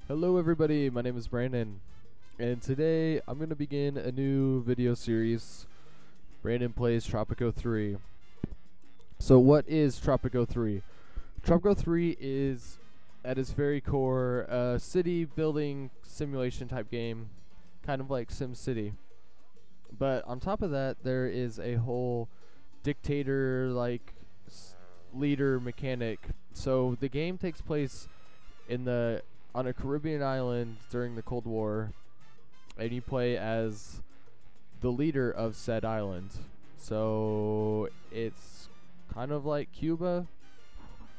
Hello everybody, my name is Brandon, and today I'm going to begin a new video series, Brandon Plays Tropico 3. So what is Tropico 3? Tropico 3 is, at its very core, a city building simulation type game, kind of like SimCity. But on top of that, there is a whole dictator-like leader mechanic. So the game takes place on a Caribbean island during the Cold War, and you play as the leader of said island. So it's kind of like Cuba,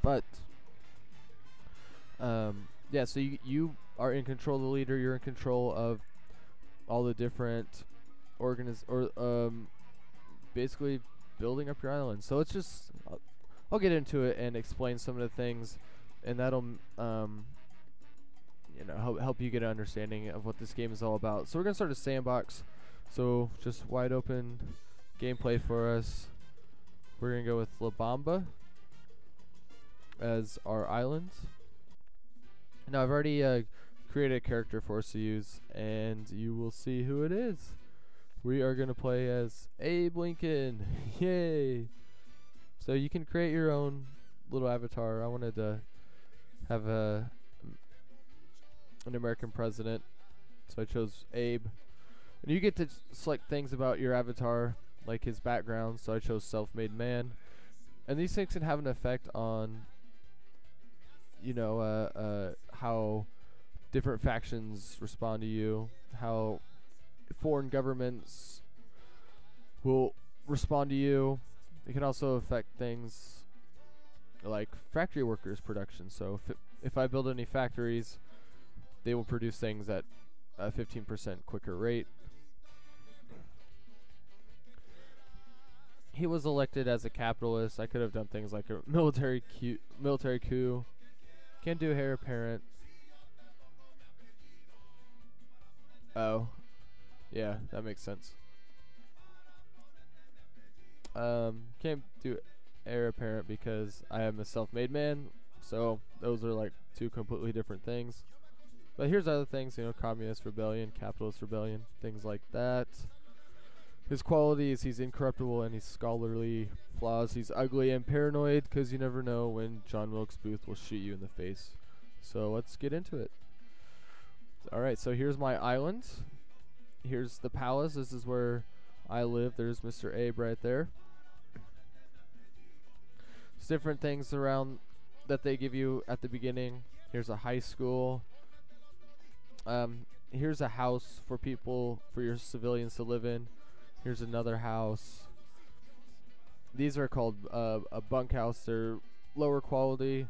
but yeah. So you are in control of the leader. You're in control of all the different basically building up your island. So it's just I'll get into it and explain some of the things, and that'll help you get an understanding of what this game is all about. So we're gonna start a sandbox, so just wide open gameplay for us. We're gonna go with Bamba as our island. Now I've already created a character for us to use, and you will see who it is. We are gonna play as Abe Lincoln. Yay! So you can create your own little avatar. I wanted to have an American president, so I chose Abe. And you get to select things about your avatar, like his background, so I chose self-made man. And these things can have an effect on, how different factions respond to you, how foreign governments will respond to you. It can also affect things like factory workers' production. So if I build any factories, they will produce things at a 15% quicker rate. He was elected as a capitalist. I could have done things like a military coup. Can't do heir apparent. Oh, yeah, that makes sense. Can't do heir apparent because I am a self-made man. So those are like two completely different things. But here's other things, communist rebellion, capitalist rebellion, things like that. His qualities: he's incorruptible and he's scholarly. Flaws: he's ugly and paranoid, because you never know when John Wilkes Booth will shoot you in the face. So let's get into it. Alright, so here's my island. Here's the palace. This is where I live. There's Mr. Abe right there. There's different things around that they give you at the beginning. Here's a high school. Here's a house for your civilians to live in. Here's another house. These are called a bunkhouse. They're lower quality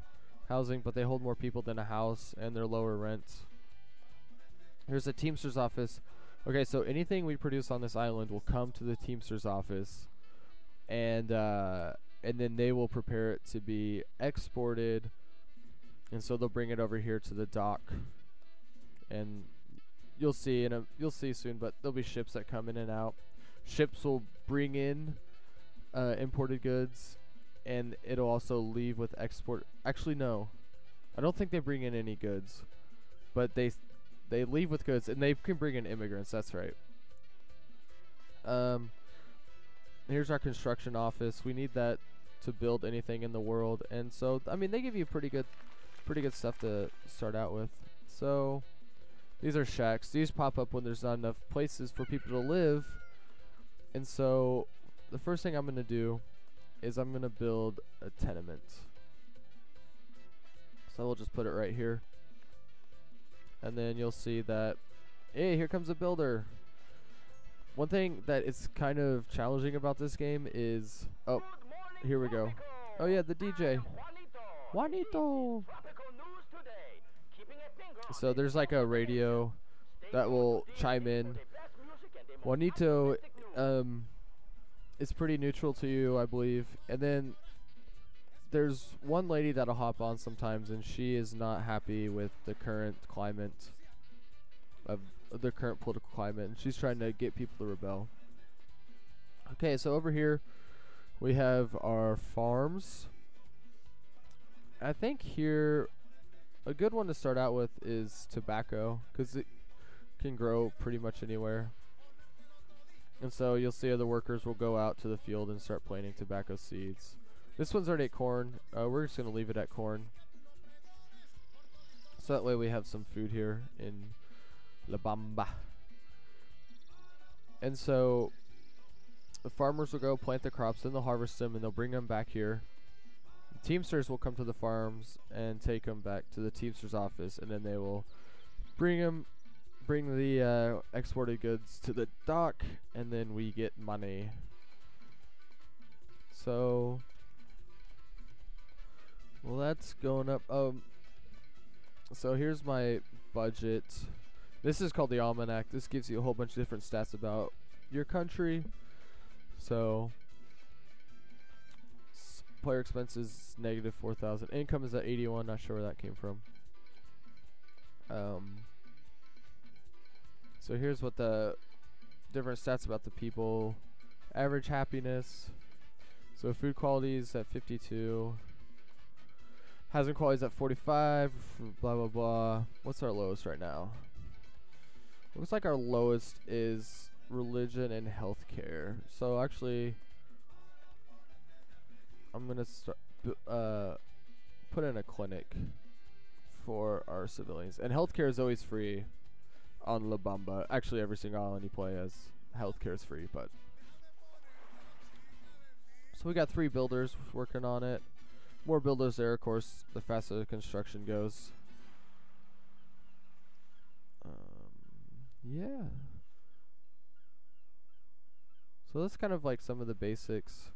housing, but they hold more people than a house, and they're lower rent. Here's a Teamster's office. Okay, so anything we produce on this island will come to the Teamster's office, and then they will prepare it to be exported, and so they'll bring it over here to the dock. And you'll see soon, but there'll be ships that come in and out. Ships will bring in imported goods, and it'll also leave with export. Actually, no, I don't think they bring in any goods, but they leave with goods, and they can bring in immigrants. That's right. Here's our construction office. We need that to build anything in the world, and so they give you pretty good stuff to start out with. So these are shacks. These pop up when there's not enough places for people to live. And so the first thing I'm going to do is I'm going to build a tenement. So we'll just put it right here. And then you'll see that, hey, here comes a builder. One thing that is kind of challenging about this game is, oh, here we go. Oh yeah, the DJ. Juanito. So there's like a radio that will chime in. Juanito is pretty neutral to you, I believe. And then there's one lady that'll hop on sometimes, and she is not happy with the current climate of the current political climate, and she's trying to get people to rebel. Okay, so over here we have our farms. I think here a good one to start out with is tobacco, because it can grow pretty much anywhere. And so you'll see other workers will go out to the field and start planting tobacco seeds. This one's already at corn. We're just going to leave it at corn. So that way we have some food here in La Bamba. And so the farmers will go plant the crops, then they'll harvest them, and they'll bring them back here. The Teamsters will come to the farms and take them back to the Teamsters office, and then they will bring the exported goods to the dock, and then we get money. So, well, that's going up. So here's my budget. This is called the Almanac. This gives you a whole bunch of different stats about your country. So, player expenses negative 4,000. Income is at 81. Not sure where that came from. So here's what the different stats about the people. Average happiness. So food quality is at 52. Housing quality is at 45. Blah blah blah. What's our lowest right now? Looks like our lowest is religion and healthcare. So actually, I'm gonna put in a clinic for our civilians. And healthcare is always free on La Bamba. Actually, every single island you play as, healthcare is free. But so we got 3 builders working on it. More builders there, of course, the faster the construction goes. Yeah. So that's kind of like some of the basics.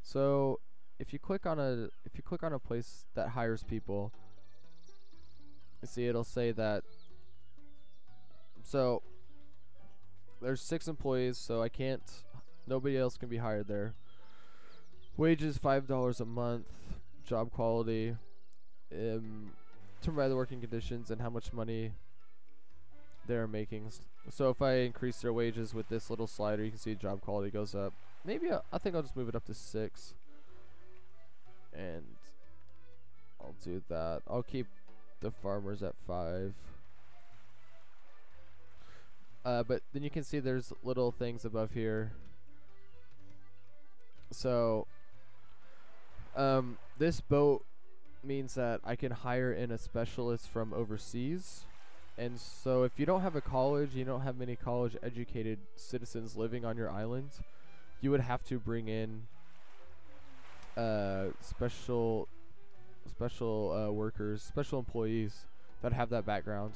So if you click on a place that hires people, you see it'll say that. So there's 6 employees, so nobody else can be hired there. Wages $5 a month. Job quality, determined by the working conditions and how much money they're making. So if I increase their wages with this little slider, you can see job quality goes up. Maybe I think I'll just move it up to 6, and I'll do that. I'll keep the farmers at 5. But then you can see there's little things above here. So this boat means that I can hire in a specialist from overseas. And so if you don't have a college, you don't have many college educated citizens living on your island, you would have to bring in special workers, special employees that have that background.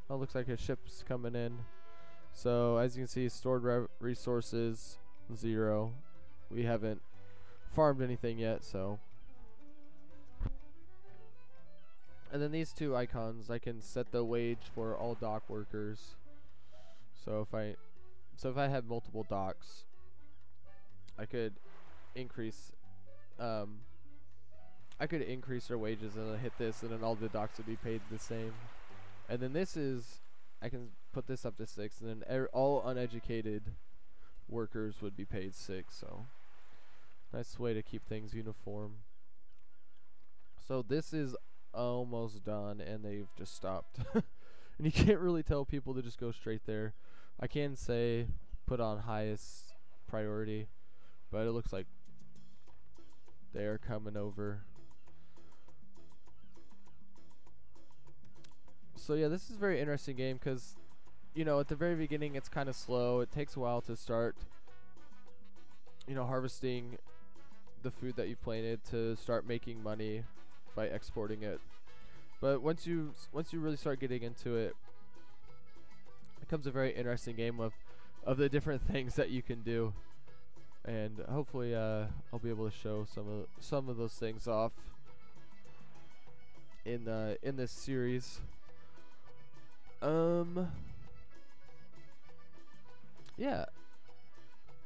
Oh, looks like a ship's coming in. So as you can see, stored resources 0. We haven't farmed anything yet, so. And then these 2 icons, I can set the wage for all dock workers. So if I have multiple docks, I could increase their wages, and then hit this, and then all the docks would be paid the same. And then I can put this up to 6, and then all uneducated workers would be paid 6. So nice way to keep things uniform. So this is almost done, and they've just stopped. And you can't really tell people to just go straight there. I can say put on highest priority, but it looks like they're coming over. So yeah, this is a very interesting game because, you know, at the very beginning it's kind of slow. It takes a while to start, you know, harvesting the food that you've planted, to start making money by exporting it. But once you really start getting into it, it becomes a very interesting game of the different things that you can do. And hopefully I'll be able to show some of those things off in this series. Yeah,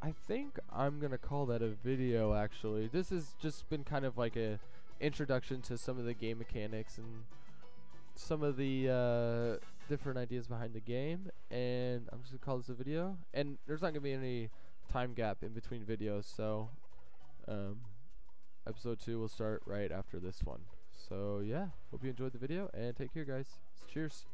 I think I'm gonna call that a video. Actually, this has just been kind of like a introduction to some of the game mechanics and some of the different ideas behind the game, and I'm just gonna call this a video. And there's not gonna be any time gap in between videos, so episode 2 will start right after this one. So yeah, hope you enjoyed the video, and take care, guys. Cheers.